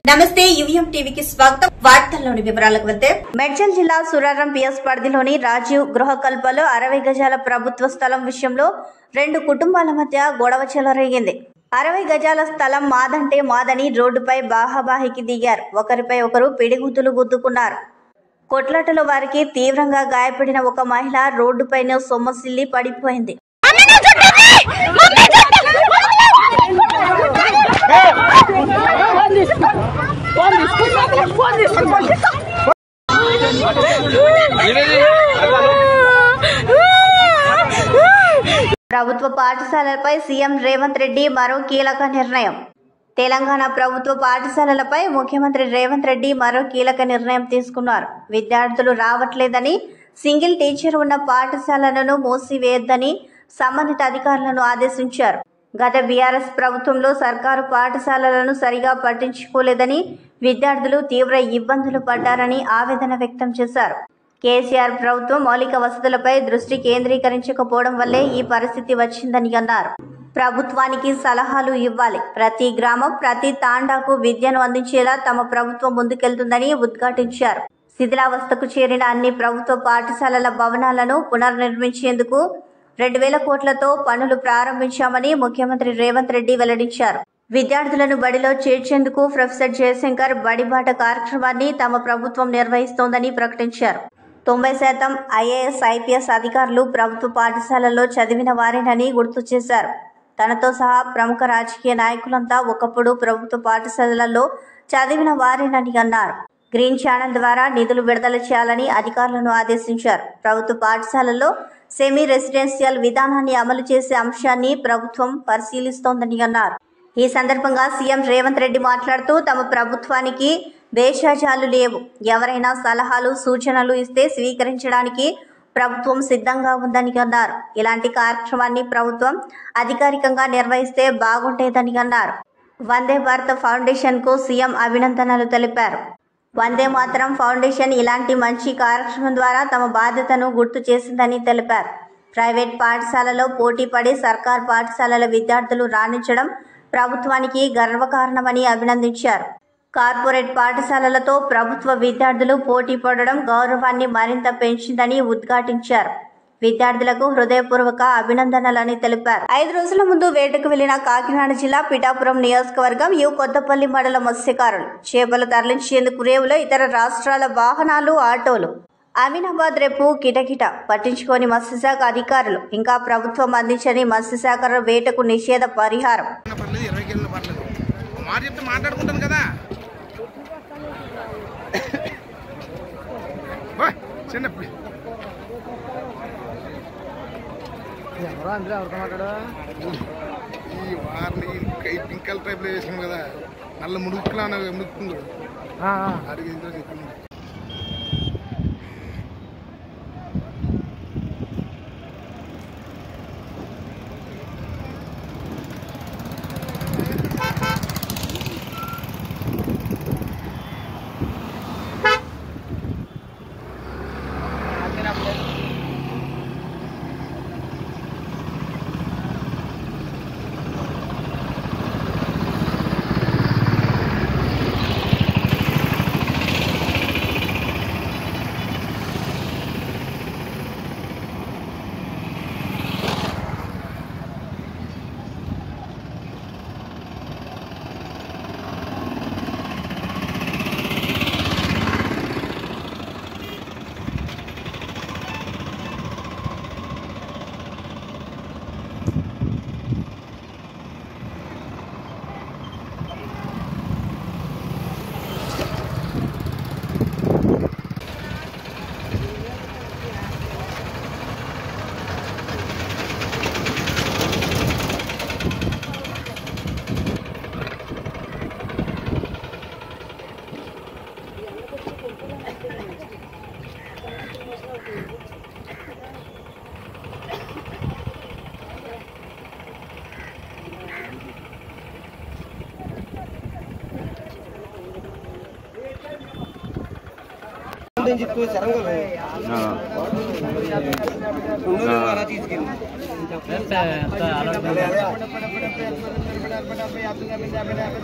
నమస్తే యువిఎం టీవీకి స్వాగతం. వార్తల్లోని వివరాలకు వెళ్తే మేడ్చల్ జిల్లా సురారం పిఎస్ పరిధిలోని రాజీవ్ గృహకల్పలో 60 గజాల ప్రభుత్వ స్థలం విషయంలో 2 కుటుంబాల మధ్య గొడవ చెలరేగింది. 60 గజాల స్థలం మాదంటే మాదని రోడ్డుపై బాహాబాహికి దిగారు. ఒకరిపై ఒకరు పిడిగుద్దులు గుద్దుకున్నారు. కొట్లాటలో వారికి తీవ్రంగా గాయపడిన ఒక మహిళ రోడ్డుపైన సొమ్మసిల్లి పడిపోయింది. ప్రభుత్వ పాఠశాలలపై సీఎం రేవంత్ రెడ్డి మరో కీలక నిర్ణయం. తెలంగాణ ప్రభుత్వ పాఠశాలలపై ముఖ్యమంత్రి రేవంత్ రెడ్డి మరో కీలక నిర్ణయం తీసుకున్నారు. విద్యార్థులు రావట్లేదని, సింగిల్ టీచర్ ఉన్న పాఠశాలలను మూసివేయొద్దని సంబంధిత అధికారులను ఆదేశించారు. గత బీఆర్ఎస్ ప్రభుత్వంలో సర్కారు పాఠశాలలను సరిగా పట్టించుకోలేదని, విద్యార్థులు తీవ్ర ఇబ్బందులు పడ్డారని ఆవేదన వ్యక్తం చేశారు. కేసీఆర్ ప్రభుత్వం మౌలిక వసతులపై దృష్టి కేంద్రీకరించకపోవడం వల్లే ఈ పరిస్థితి వచ్చిందని అన్నారు. ప్రభుత్వానికి సలహాలు ఇవ్వాలి. ప్రతి గ్రామం, ప్రతి తాండాకు విద్యను అందించేలా తమ ప్రభుత్వం ముందుకెళ్తుందని ఉద్ఘాటించారు. శిథిలావస్థకు చేరిన అన్ని ప్రభుత్వ పాఠశాలల భవనాలను పునర్నిర్మించేందుకు 2000 కోట్లతో పనులు ప్రారంభించామని ముఖ్యమంత్రి రేవంత్ రెడ్డి వెల్లడించారు. విద్యార్థులను బడిలో చేర్చేందుకు ప్రొఫెసర్ జయశంకర్ బడిబాట కార్యక్రమాన్ని తమ ప్రభుత్వం నిర్వహిస్తోందని ప్రకటించారు. 90% ఐఏఎస్, ఐపీఎస్ అధికారులు ప్రభుత్వ పాఠశాలల్లో చదివిన వారేనని గుర్తు చేశారు. తనతో సహా ప్రముఖ రాజకీయ నాయకులంతా ఒకప్పుడు ప్రభుత్వ పాఠశాలల్లో చదివిన వారేనని అన్నారు. గ్రీన్ ఛానల్ ద్వారా నిధులు విడుదల చేయాలని అధికారులను ఆదేశించారు. ప్రభుత్వ పాఠశాలల్లో సెమీ రెసిడెన్షియల్ విధానాన్ని అమలు చేసే అంశాన్ని ప్రభుత్వం పరిశీలిస్తోందని అన్నారు. ఈ సందర్భంగా సీఎం రేవంత్ రెడ్డి మాట్లాడుతూ, తమ ప్రభుత్వానికి భేషజాలు లేవు. ఎవరైనా సలహాలు, సూచనలు ఇస్తే స్వీకరించడానికి ప్రభుత్వం సిద్ధంగా ఉందని అన్నారు. ఇలాంటి కార్యక్రమాన్ని ప్రభుత్వం అధికారికంగా నిర్వహిస్తే బాగుండేదని అన్నారు. వందే భారత ఫౌండేషన్కు సీఎం అభినందనలు తెలిపారు. వందే మాతరం ఫౌండేషన్ ఇలాంటి మంచి కార్యక్రమం ద్వారా తమ బాధ్యతను గుర్తు చేసిందని తెలిపారు. ప్రైవేట్ పాఠశాలలో పోటీ పడి సర్కార్ పాఠశాలల విద్యార్థులు రాణించడం ప్రభుత్వానికి గర్వకారణమని అభినందించారు. కార్పొరేట్ పాఠశాలలతో ప్రభుత్వ విద్యార్థులు పోటీ పడడం గౌరవాన్ని మరింత పెంచిందని ఉద్ఘాటించారు. విద్యార్థులకు హృదయపూర్వక అభినందనలని తెలిపారు. 5 రోజుల ముందు వేటకు వెళ్లిన కాకినాడ జిల్లా పిఠాపురం నియోజకవర్గం కొత్తపల్లి మండల మత్స్యకారులు చేపలు తరలించేందుకు రేవులో ఇతర రాష్ట్రాల వాహనాలు, ఆటోలు. అమీనాబాద్ రేపు కిటకిట పట్టించుకోని మత్స్యశాఖ అధికారులు. ఇంకా ప్రభుత్వం అందించని మత్స్యశాఖ వేటకు నిషేధ పరిహారం. ఈ వారిని పింకల్ టైప్ లో చేసాం కదా, నల్ల ముడుకులా ముడుకుంది అడిగి చెప్పింది. जितको सरंगल है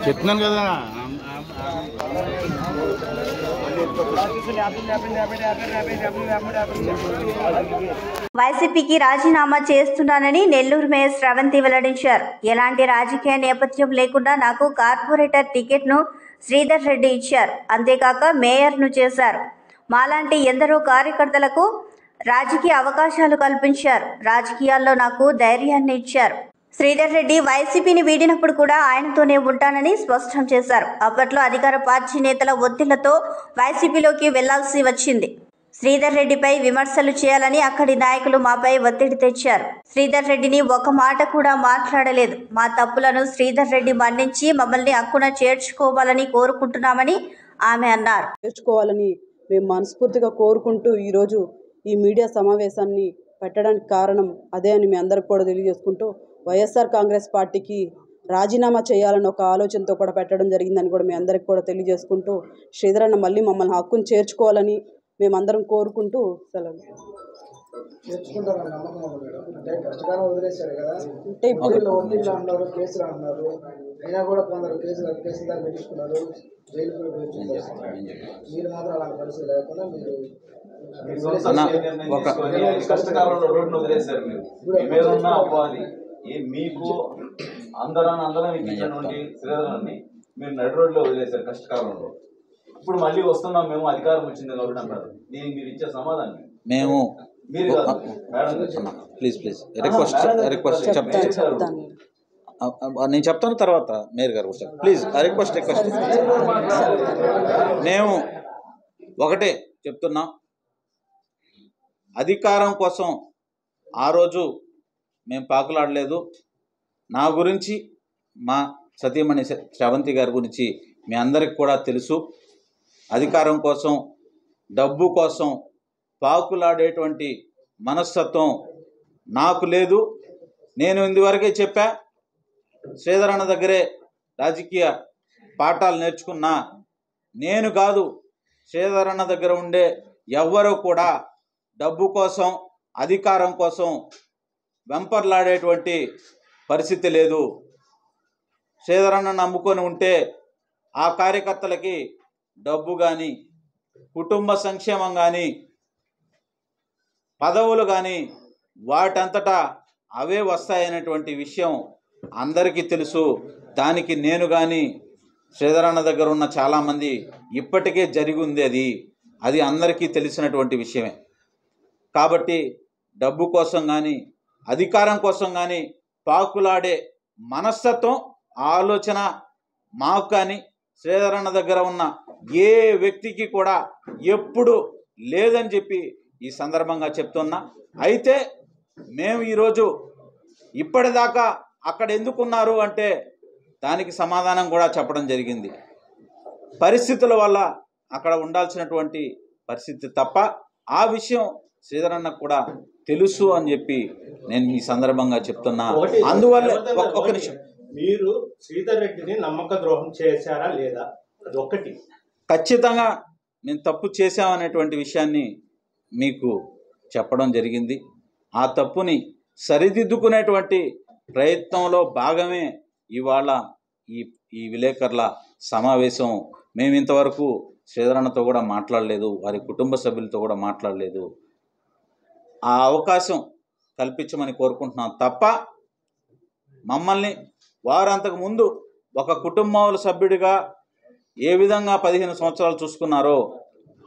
చెప్తున్నాను కదా. వైసీపీకి రాజీనామా చేస్తున్నానని నెల్లూరు మేయర్ శ్రవంతి వెల్లడించారు. ఎలాంటి రాజకీయ నేపథ్యం లేకుండా నాకు కార్పొరేటర్ టికెట్ను శ్రీధర్ రెడ్డి ఇచ్చారు. అంతేకాక మేయర్ను చేశారు. మాలాంటి ఎందరో కార్యకర్తలకు రాజకీయ అవకాశాలు కల్పించారు. రాజకీయాల్లో నాకు ధైర్యాన్ని ఇచ్చారు. శ్రీధర్ రెడ్డి వైసీపీని వీడినప్పుడు కూడా ఆయనతోనే ఉంటానని స్పష్టం చేశారు. అప్పట్లో అధికార పార్టీ నేతల ఒత్తిళ్లతో వైసీపీలోకి వెళ్లాల్సి వచ్చింది. శ్రీధర్ రెడ్డిపై విమర్శలు చేయాలని అక్కడి నాయకులు మాపై ఒత్తిడి తెచ్చారు. శ్రీధర్ రెడ్డిని ఒక మాట కూడా మాట్లాడలేదు. మా తప్పులను శ్రీధర్ రెడ్డి మన్నించి మమ్మల్ని హక్కున చేర్చుకోవాలని కోరుకుంటున్నామని ఆమె అన్నారు. చేర్చుకోవాలని మేము మనస్ఫూర్తిగా కోరుకుంటూ ఈరోజు ఈ మీడియా సమావేశాన్ని పెట్టడానికి కారణం అదే అని మీ అందరికి కూడా తెలియజేసుకుంటూ వైఎస్ఆర్ కాంగ్రెస్ పార్టీకి రాజీనామా చేయాలని ఒక ఆలోచనతో కూడా పెట్టడం జరిగిందని కూడా మీ అందరికి కూడా తెలియజేసుకుంటూ శ్రీధర్ అన్న మళ్ళీ మమ్మల్ని హక్కును చేర్చుకోవాలని మేమందరం కోరుకుంటూ సెలవు. అంటే కష్టకాలం వదిలేశారు కదా, అంటే ఇప్పుడు ఒత్తిడిలో అన్నారు, కేసులు అన్నారు, అయినా కూడా కొందరు కేసులు దాకా పెట్టించుకున్నారు, జైలు కూడా మీరు మాత్రం అలాంటి పరిస్థితి లేకుండా మీరు కష్టకాలంలో రోడ్డును వదిలేశారు. మీరు ఉన్న అపవాది మీకు అందరం ఇచ్చినటువంటి శ్రీధరాన్ని మీరు నడి రోడ్లో వదిలేశారు కష్టకాలంలో. ఇప్పుడు మళ్ళీ వస్తున్నాం మేము, అధికారం వచ్చింది కాబట్టి అన్నారు. దీనికి మీరు ఇచ్చే సమాధానం మేము మీరు ప్లీజ్ రిక్వెస్ట్ చెప్తాను. నేను చెప్తాను తర్వాత మేయర్ గారు కూడా ప్లీజ్ రిక్వెస్ట్ మేము ఒకటే చెప్తున్నాం. అధికారం కోసం ఆ రోజు మేము పాకులాడలేదు. నా గురించి మా సతీమణి శ్రవంతి గారి గురించి మీ అందరికి కూడా తెలుసు. అధికారం కోసం డబ్బు కోసం పాకులాడేటువంటి మనస్తత్వం నాకు లేదు. నేను ఇందువరకే చెప్పా, శ్రీధర్ అన్న దగ్గరే రాజకీయ పాఠాలు నేర్చుకున్నా. నేను కాదు, శ్రీధర్ అన్న దగ్గర ఉండే ఎవ్వరూ కూడా డబ్బు కోసం అధికారం కోసం వెంపర్లాడేటువంటి పరిస్థితి లేదు. శ్రీధర్ అన్న నమ్ముకొని ఉంటే ఆ కార్యకర్తలకి డబ్బు కానీ కుటుంబ సంక్షేమం కానీ పదవులు కానీ వాటంతటా అవే వస్తాయనేటువంటి విషయం అందరికీ తెలుసు. దానికి నేను కానీ శ్రీధర్ అన్న దగ్గర ఉన్న చాలామంది ఇప్పటికే జరిగి ఉంది. అది అందరికీ తెలిసినటువంటి విషయమే. కాబట్టి డబ్బు కోసం కానీ అధికారం కోసం కానీ పాకులాడే మనస్తత్వం ఆలోచన మాకు కానీ శ్రీధర్ అన్న దగ్గర ఉన్న ఏ వ్యక్తికి కూడా ఎప్పుడు లేదని చెప్పి ఈ సందర్భంగా చెప్తున్నా. అయితే మేము ఈరోజు ఇప్పటిదాకా అక్కడ ఎందుకున్నారు అంటే దానికి సమాధానం కూడా చెప్పడం జరిగింది. పరిస్థితుల వల్ల అక్కడ ఉండాల్సినటువంటి పరిస్థితి తప్ప ఆ విషయం శ్రీధర్ అన్నకు కూడా తెలుసు అని చెప్పి నేను ఈ సందర్భంగా చెప్తున్నా. అందువల్ల ఒక నిమిషం, మీరు శ్రీధర్ రెడ్డిని నమ్మక ద్రోహం చేశారా లేదా? అది ఒకటి. ఖచ్చితంగా మేము తప్పు చేశామనేటువంటి విషయాన్ని మీకు చెప్పడం జరిగింది. ఆ తప్పుని సరిదిద్దుకునేటువంటి ప్రయత్నంలో భాగమే ఇవాళ ఈ విలేకరుల సమావేశం. మేము ఇంతవరకు శ్రీధర్ అన్నతో కూడా మాట్లాడలేదు, వారి కుటుంబ సభ్యులతో కూడా మాట్లాడలేదు. ఆ అవకాశం కల్పించమని కోరుకుంటున్నాం తప్ప మమ్మల్ని వారు అంతకు ముందు ఒక కుటుంబంలో సభ్యుడిగా ఏ విధంగా 15 సంవత్సరాలు చూసుకున్నారో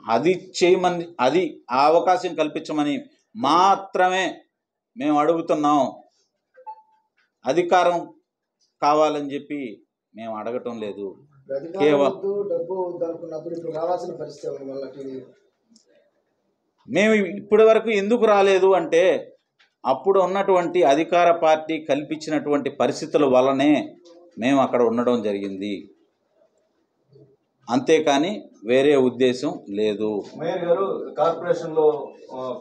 అది చేయమని, అది ఆ అవకాశం కల్పించమని మాత్రమే మేము అడుగుతున్నాం. అధికారం కావాలని చెప్పి మేము అడగటం లేదు. కేవలం మేము ఇప్పటి వరకు ఎందుకు రాలేదు అంటే అప్పుడు ఉన్నటువంటి అధికార పార్టీ కల్పించినటువంటి పరిస్థితుల వల్లనే మేము అక్కడ ఉండడం జరిగింది. అంతేకాని వేరే ఉద్దేశం లేదు. మేయర్ గారు, కార్పొరేషన్లో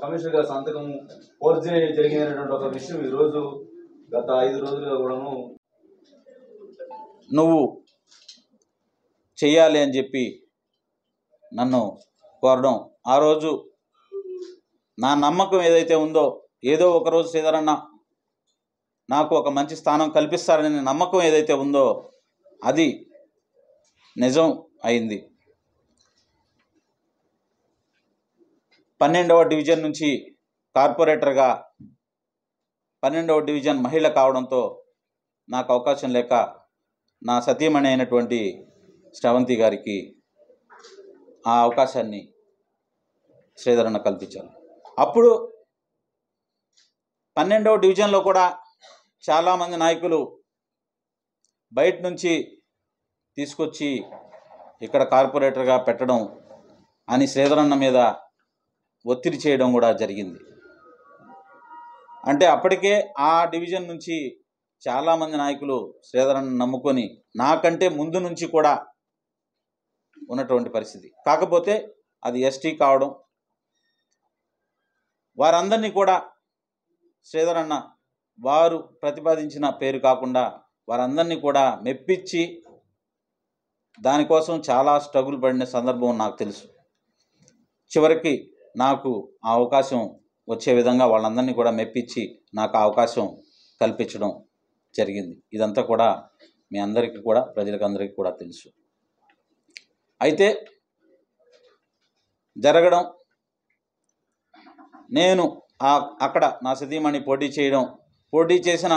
కమిషనర్ గారి సంతకం ఫోర్జరీ జరిగినటువంటి ఒక విషయం ఈరోజు గత 5 రోజులుగా కూడాను నువ్వు చెయ్యాలి అని చెప్పి నన్ను కోరడం, ఆ రోజు నా నమ్మకం ఏదైతే ఉందో ఏదో ఒకరోజు శ్రీధర్ అన్న నాకు ఒక మంచి స్థానం కల్పిస్తారనే నమ్మకం ఏదైతే ఉందో అది నిజం అయింది. 12వ డివిజన్ నుంచి కార్పొరేటర్గా 12వ డివిజన్ మహిళ కావడంతో నాకు అవకాశం లేక నా సతీమణి అయినటువంటి శ్రవంతి గారికి ఆ అవకాశాన్ని శ్రీధరన్న కల్పించారు. అప్పుడు 12వ డివిజన్లో కూడా చాలామంది నాయకులు బయట నుంచి తీసుకొచ్చి ఇక్కడ కార్పొరేటర్గా పెట్టడం అని శ్రీధరన్న మీద ఒత్తిడి చేయడం కూడా జరిగింది. అంటే అప్పటికే ఆ డివిజన్ నుంచి చాలామంది నాయకులు శ్రీధరన్న నమ్ముకొని నాకంటే ముందు నుంచి కూడా ఉన్నటువంటి పరిస్థితి. కాకపోతే అది ఎస్టీ కావడం, వారందరినీ కూడా శ్రీధరన్న వారు ప్రతిపాదించిన పేరు కాకుండా వారందరినీ కూడా మెప్పించి దానికోసం చాలా స్ట్రగుల్ పడిన సందర్భం నాకు తెలుసు. చివరికి నాకు ఆ అవకాశం వచ్చే విధంగా వాళ్ళందరినీ కూడా మెప్పించి నాకు ఆ అవకాశం కల్పించడం జరిగింది. ఇదంతా కూడా మీ అందరికీ కూడా ప్రజలకు అందరికీ కూడా తెలుసు. అయితే జరగడం, నేను అక్కడ నా సతీమణి పోటీ చేసిన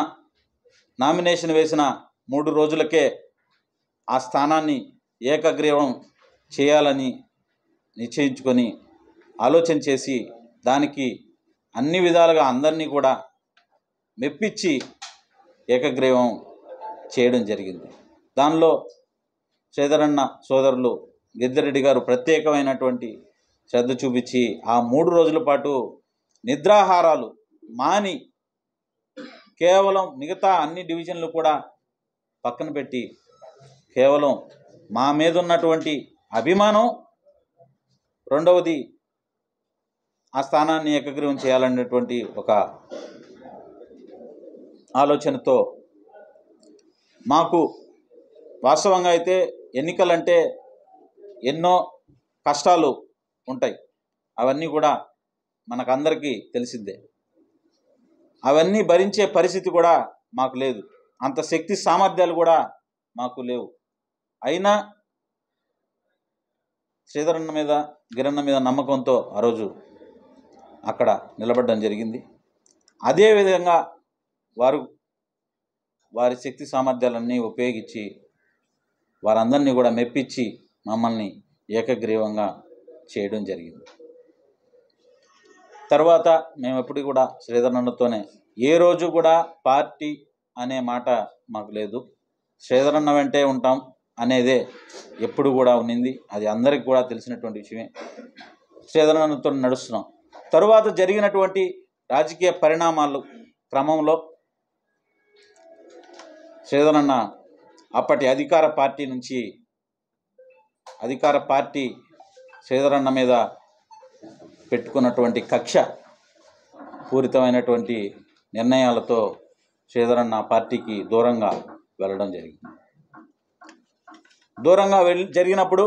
నామినేషన్ వేసిన 3 రోజులకే ఆ స్థానాన్ని ఏకగ్రీవం చేయాలని నిశ్చయించుకొని ఆలోచన చేసి దానికి అన్ని విధాలుగా అందరినీ కూడా మెప్పించి ఏకగ్రీవం చేయడం జరిగింది. దానిలో శ్రీధరన్న సోదరులు గిద్దిరెడ్డి గారు ప్రత్యేకమైనటువంటి శ్రద్ధ చూపించి ఆ 3 రోజుల పాటు నిద్రాహారాలు మాని కేవలం మిగతా అన్ని డివిజన్లు కూడా పక్కన పెట్టి కేవలం మా మీద ఉన్నటువంటి అభిమానం, రెండవది ఆ స్థానాన్ని ఏకగ్రీవం చేయాలనేటువంటి ఒక ఆలోచనతో మాకు వాస్తవంగా అయితే ఎన్నికలంటే ఎన్నో కష్టాలు ఉంటాయి. అవన్నీ కూడా మనకందరికీ తెలిసిందే. అవన్నీ భరించే పరిస్థితి కూడా మాకు లేదు. అంత శక్తి సామర్థ్యాలు కూడా మాకు లేవు. అయినా శ్రీధరన్న మీద గిరన్న మీద నమ్మకంతో ఆ రోజు అక్కడ నిలబడడం జరిగింది. అదేవిధంగా వారి శక్తి సామర్థ్యాలన్నీ ఉపయోగించి వారందరినీ కూడా మెప్పించి మమ్మల్ని ఏకగ్రీవంగా చేయడం జరిగింది. తర్వాత మేము ఎప్పుడు కూడా శ్రీధరన్నతోనే, ఏ రోజు కూడా పార్టీ అనే మాట మాకు లేదు. శ్రీధరన్న వెంటే ఉంటాం అనేదే ఎప్పుడు కూడా ఉన్నింది. అది అందరికీ కూడా తెలిసినటువంటి విషయమే. శ్రీధరన్నతో నడుస్తున్నాం. తరువాత జరిగినటువంటి రాజకీయ పరిణామాలు క్రమంలో శ్రీధరన్న అప్పటి అధికార పార్టీ శ్రీధరన్న మీద పెట్టుకున్నటువంటి కక్ష పూరితమైనటువంటి నిర్ణయాలతో శ్రీధరన్న పార్టీకి దూరంగా వెళ్ళడం జరిగింది. దూరంగా జరిగినప్పుడు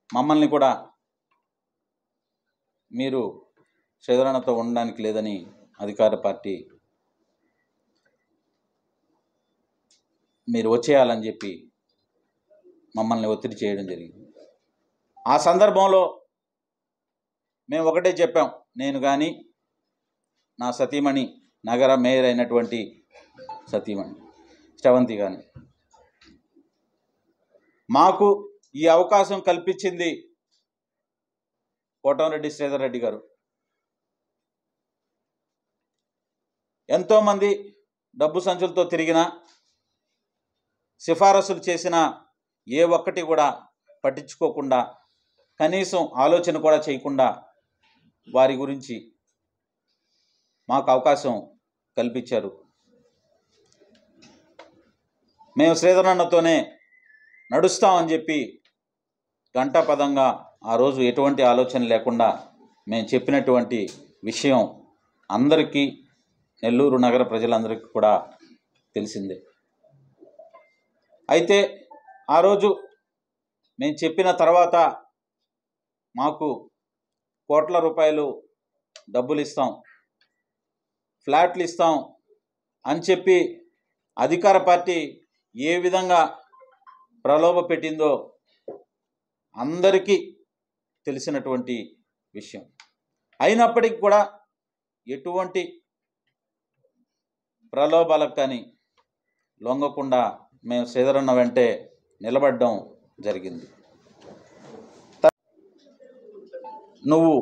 మమ్మల్ని కూడా మీరు శ్రీధరన్నతో ఉండడానికి లేదని అధికార పార్టీ మీరు వచ్చేయాలని చెప్పి మమ్మల్ని ఒత్తిడి చేయడం జరిగింది. ఆ సందర్భంలో మేము ఒకటే చెప్పాం, నేను కానీ నా సతీమణి నగర మేయర్ అయినటువంటి సతీమణి శ్రవంతి కానీ, మాకు ఈ అవకాశం కల్పించింది కోటంరెడ్డి శ్రీధర్ రెడ్డి గారు. ఎంతోమంది డబ్బు సంచులతో తిరిగినా, సిఫారసులు చేసిన ఏ ఒక్కటి కూడా పట్టించుకోకుండా, కనీసం ఆలోచన కూడా చేయకుండా వారి గురించి మాకు అవకాశం కల్పించారు. మేము శ్రీధరన్నతోనే నడుస్తామని చెప్పి గంటాపదంగా ఆ రోజు ఎటువంటి ఆలోచన లేకుండా మేము చెప్పినటువంటి విషయం అందరికీ, నెల్లూరు నగర ప్రజలందరికీ కూడా తెలిసిందే. అయితే ఆ రోజు మేము చెప్పిన తర్వాత మాకు కోట్ల రూపాయలు డబ్బులు ఇస్తాం, ఫ్లాట్లు ఇస్తాం అని చెప్పి అధికార పార్టీ ఏ విధంగా ప్రలోభ పెట్టిందో అందరికీ తెలిసినటువంటి విషయం. అయినప్పటికీ కూడా ఎటువంటి ప్రలోభాలకు కానీ లొంగకుండా మేము శ్రీధరన్న వెంటే నిలబడడం జరిగింది. నువ్వు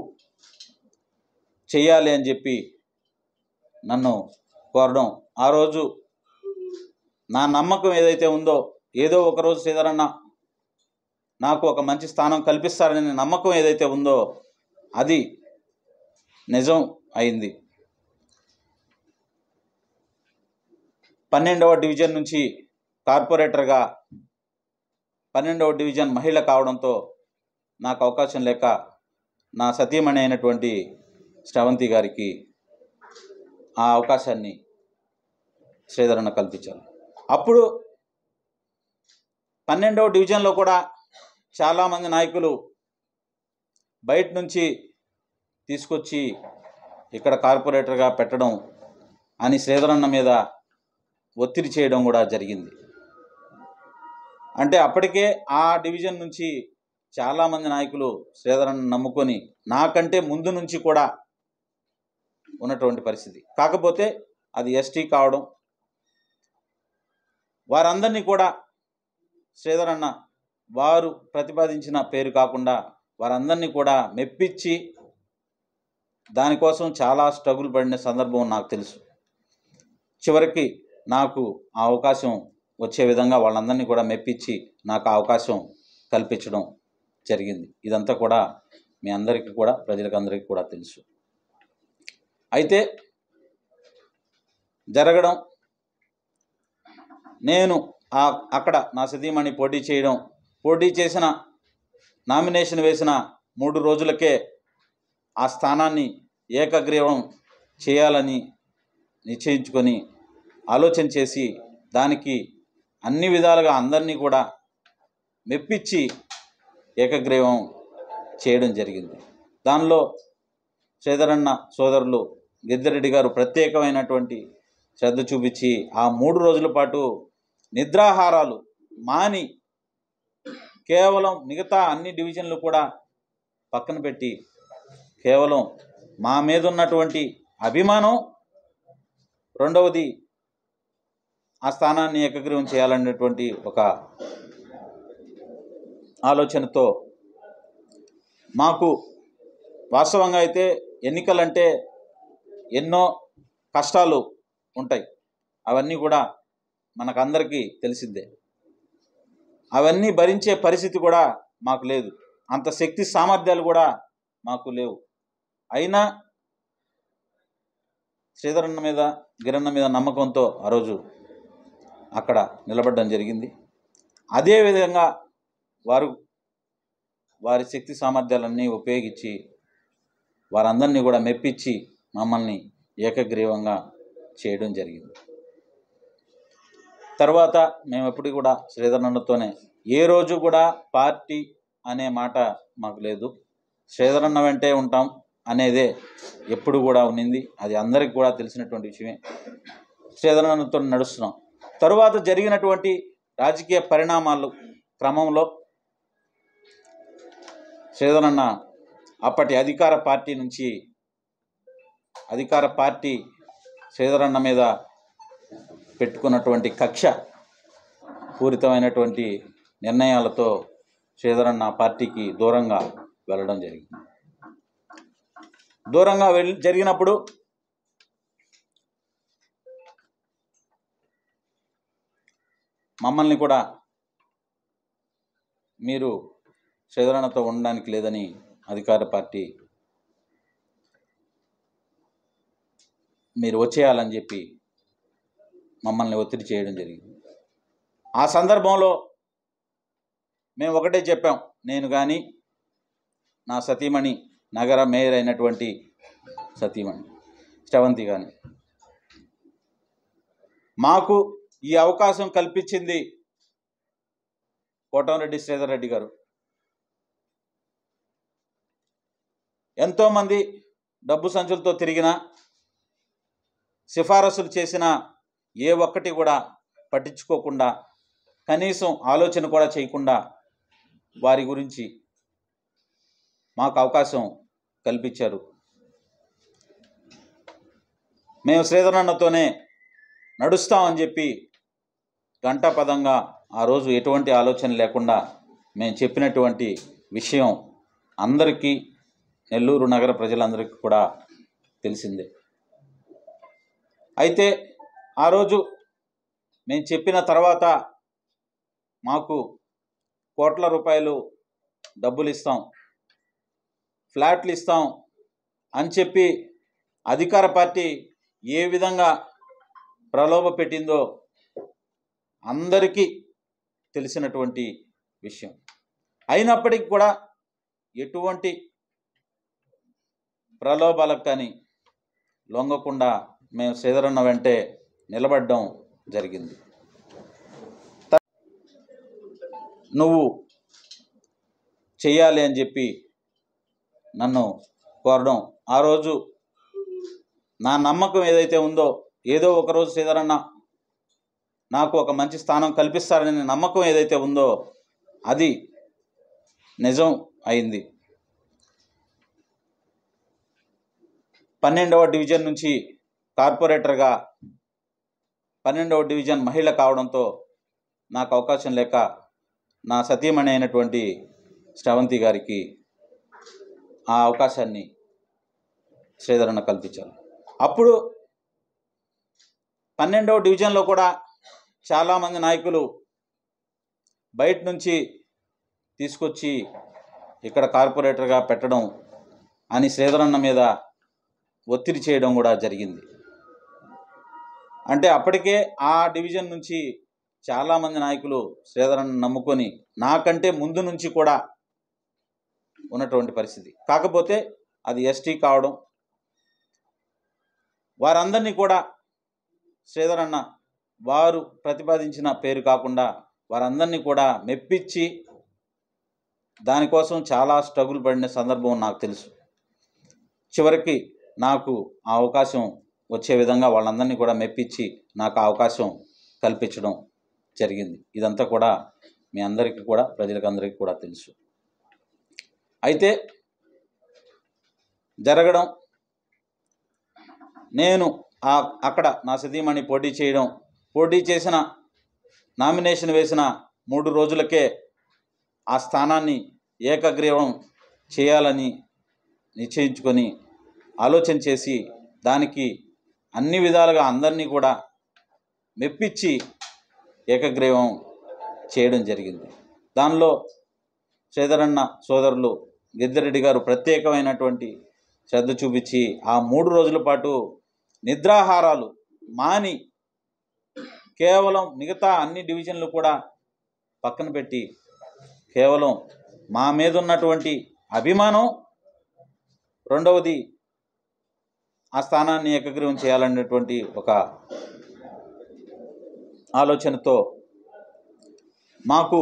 చెయ్యాలి అని చెప్పి నన్ను కోరడం, ఆ రోజు నా నమ్మకం ఏదైతే ఉందో, ఏదో ఒకరోజు శ్రీధరన్న నాకు ఒక మంచి స్థానం కల్పిస్తారనే నమ్మకం ఏదైతే ఉందో అది నిజం అయింది. 12వ డివిజన్ నుంచి కార్పొరేటర్గా 12వ డివిజన్ మహిళ కావడంతో నాకు అవకాశం లేక నా సతీమణి అయినటువంటి శ్రవంతి గారికి ఆ అవకాశాన్ని శ్రీధరన్న కల్పించారు. అప్పుడు 12వ డివిజన్లో కూడా చాలామంది నాయకులు బయట నుంచి తీసుకొచ్చి ఇక్కడ కార్పొరేటర్గా పెట్టడం అని శ్రీధరన్న మీద ఒత్తిడి చేయడం కూడా జరిగింది. అంటే అప్పటికే ఆ డివిజన్ నుంచి చాలామంది నాయకులు శ్రీధరన్న నమ్ముకొని నాకంటే ముందు నుంచి కూడా ఉన్నటువంటి పరిస్థితి. కాకపోతే అది ఎస్టీ కావడం, వారందరినీ కూడా శ్రీధరన్న వారు ప్రతిపాదించిన పేరు కాకుండా వారందరినీ కూడా మెప్పించి దానికోసం చాలా స్ట్రగుల్ పడిన సందర్భం నాకు తెలుసు. చివరికి నాకు ఆ అవకాశం వచ్చే విధంగా వాళ్ళందరినీ కూడా మెప్పించి నాకు ఆ అవకాశం కల్పించడం జరిగింది. ఇదంతా కూడా మీ అందరికీ కూడా, ప్రజలకు అందరికీ కూడా తెలుసు. అయితే జరగడం, నేను అక్కడ నా సతీమణి పోటీ చేసిన నామినేషన్ వేసిన 3 రోజులకే ఆ స్థానాన్ని ఏకగ్రీవం చేయాలని నిశ్చయించుకొని ఆలోచన చేసి దానికి అన్ని విధాలుగా అందరినీ కూడా మెప్పించి ఏకగ్రీవం చేయడం జరిగింది. దానిలో శ్రీధరన్న సోదరులు గిద్దిరెడ్డి గారు ప్రత్యేకమైనటువంటి శ్రద్ధ చూపించి ఆ 3 రోజుల పాటు నిద్రాహారాలు మాని కేవలం మిగతా అన్ని డివిజన్లు కూడా పక్కన పెట్టి కేవలం మా మీద ఉన్నటువంటి అభిమానం, రెండవది ఆ స్థానాన్ని ఏకగ్రీవం చేయాలనేటువంటి ఒక ఆలోచనతో మాకు వాస్తవంగా అయితే ఎన్నికలంటే ఎన్నో కష్టాలు ఉంటాయి. అవన్నీ కూడా మనకందరికీ తెలిసిందే. అవన్నీ భరించే పరిస్థితి కూడా మాకు లేదు, అంత శక్తి సామర్థ్యాలు కూడా మాకు లేవు. అయినా శ్రీధరన్న మీద, గిరన్న మీద నమ్మకంతో ఆ రోజు అక్కడ నిలబడడం జరిగింది. అదేవిధంగా వారి శక్తి సామర్థ్యాలన్నీ ఉపయోగించి వారందరినీ కూడా మెప్పించి మమ్మల్ని ఏకగ్రీవంగా చేయడం జరిగింది. తర్వాత మేము ఎప్పుడు కూడా శ్రీధరన్నతోనే, ఏ రోజు కూడా పార్టీ అనే మాట మాకు లేదు, శ్రీధరన్న వెంటే ఉంటాం అనేదే ఎప్పుడు కూడా ఉన్నింది. అది అందరికీ కూడా తెలిసినటువంటి విషయమే. శ్రీధరన్నతో నడుస్తున్నాం. తరువాత జరిగినటువంటి రాజకీయ పరిణామాలు క్రమంలో శ్రీధరన్న అప్పటి అధికార పార్టీ శ్రీధరన్న మీద పెట్టుకున్నటువంటి కక్ష పూరితమైనటువంటి నిర్ణయాలతో శ్రీధరన్న పార్టీకి దూరంగా వెళ్ళడం జరిగింది. దూరంగా జరిగినప్పుడు మమ్మల్ని కూడా మీరు శ్రీధరన్నతో ఉండడానికి లేదని అధికార పార్టీ మీరు వచ్చేయాలని చెప్పి మమ్మల్ని ఒత్తిడి చేయడం జరిగింది. ఆ సందర్భంలో మేము ఒకటే చెప్పాం, నేను కానీ నా సతీమణి నగర మేయర్ అయినటువంటి సతీమణి శ్రవంతి కానీ, మాకు ఈ అవకాశం కల్పించింది కోటంరెడ్డి శ్రీధర్ రెడ్డి గారు. ఎంతోమంది డబ్బు సంచులతో తిరిగినా, సిఫారసులు చేసినా ఏ ఒక్కటి కూడా పట్టించుకోకుండా, కనీసం ఆలోచన కూడా చేయకుండా వారి గురించి మాకు అవకాశం కల్పించారు. మేము శ్రీధరన్నతోనే నడుస్తామని చెప్పి గంటాపదంగా ఆ రోజు ఎటువంటి ఆలోచన లేకుండా మేము చెప్పినటువంటి విషయం అందరికీ, నెల్లూరు నగర ప్రజలందరికీ కూడా తెలిసిందే. అయితే ఆ రోజు మేము చెప్పిన తర్వాత మాకు కోట్ల రూపాయలు డబ్బులు ఇస్తాం, ఫ్లాట్లు ఇస్తాం అని చెప్పి అధికార పార్టీ ఏ విధంగా ప్రలోభ పెట్టిందో అందరికీ తెలిసినటువంటి విషయం. అయినప్పటికీ కూడా ఎటువంటి ప్రలోభాలకు కానీ లొంగకుండా మేము శ్రీధరన్న వెంటే నిలబడడం జరిగింది. నువ్వు చెయ్యాలి అని చెప్పి నన్ను కోరడం, ఆ రోజు నా నమ్మకం ఏదైతే ఉందో, ఏదో ఒకరోజు శ్రీధరన్న నాకు ఒక మంచి స్థానం కల్పిస్తారనే నమ్మకం ఏదైతే ఉందో అది నిజం అయింది. 12వ డివిజన్ నుంచి కార్పొరేటర్గా 12వ డివిజన్ మహిళ కావడంతో నాకు అవకాశం లేక నా సతీమణి అయినటువంటి శ్రవంతి గారికి ఆ అవకాశాన్ని శ్రీధరన్న కల్పించారు. అప్పుడు 12వ డివిజన్లో కూడా చాలామంది నాయకులు బయట నుంచి తీసుకొచ్చి ఇక్కడ కార్పొరేటర్గా పెట్టడం అని శ్రీధరన్న మీద ఒత్తిడి చేయడం కూడా జరిగింది. అంటే అప్పటికే ఆ డివిజన్ నుంచి చాలామంది నాయకులు శ్రీధరన్న నమ్ముకొని నాకంటే ముందు నుంచి కూడా ఉన్నటువంటి పరిస్థితి. కాకపోతే అది ఎస్టీ కావడం, వారందరినీ కూడా శ్రీధరన్న వారు ప్రతిపాదించిన పేరు కాకుండా వారందరినీ కూడా మెప్పించి దానికోసం చాలా స్ట్రగుల్ పడిన సందర్భం నాకు తెలుసు. చివరికి నాకు ఆ అవకాశం వచ్చే విధంగా వాళ్ళందరినీ కూడా మెప్పించి నాకు ఆ అవకాశం కల్పించడం జరిగింది. ఇదంతా కూడా మీ అందరికీ కూడా, ప్రజలకందరికీ కూడా తెలుసు. అయితే జరగడం, నేను అక్కడ నా సతీమణి పోటీ చేసిన నామినేషన్ వేసిన 3 రోజులకే ఆ స్థానాన్ని ఏకగ్రీవం చేయాలని నిశ్చయించుకొని ఆలోచన చేసి దానికి అన్ని విధాలుగా అందరినీ కూడా మెప్పించి ఏకగ్రీవం చేయడం జరిగింది. దానిలో శ్రీధరన్న సోదరులు గిద్దిరెడ్డి గారు ప్రత్యేకమైనటువంటి శ్రద్ధ చూపించి ఆ 3 రోజుల పాటు నిద్రాహారాలు మాని కేవలం మిగతా అన్ని డివిజన్లు కూడా పక్కన పెట్టి కేవలం మా మీద ఉన్నటువంటి అభిమానం, రెండవది ఆ స్థానాన్ని ఏకగ్రీవం చేయాలనేటువంటి ఒక ఆలోచనతో మాకు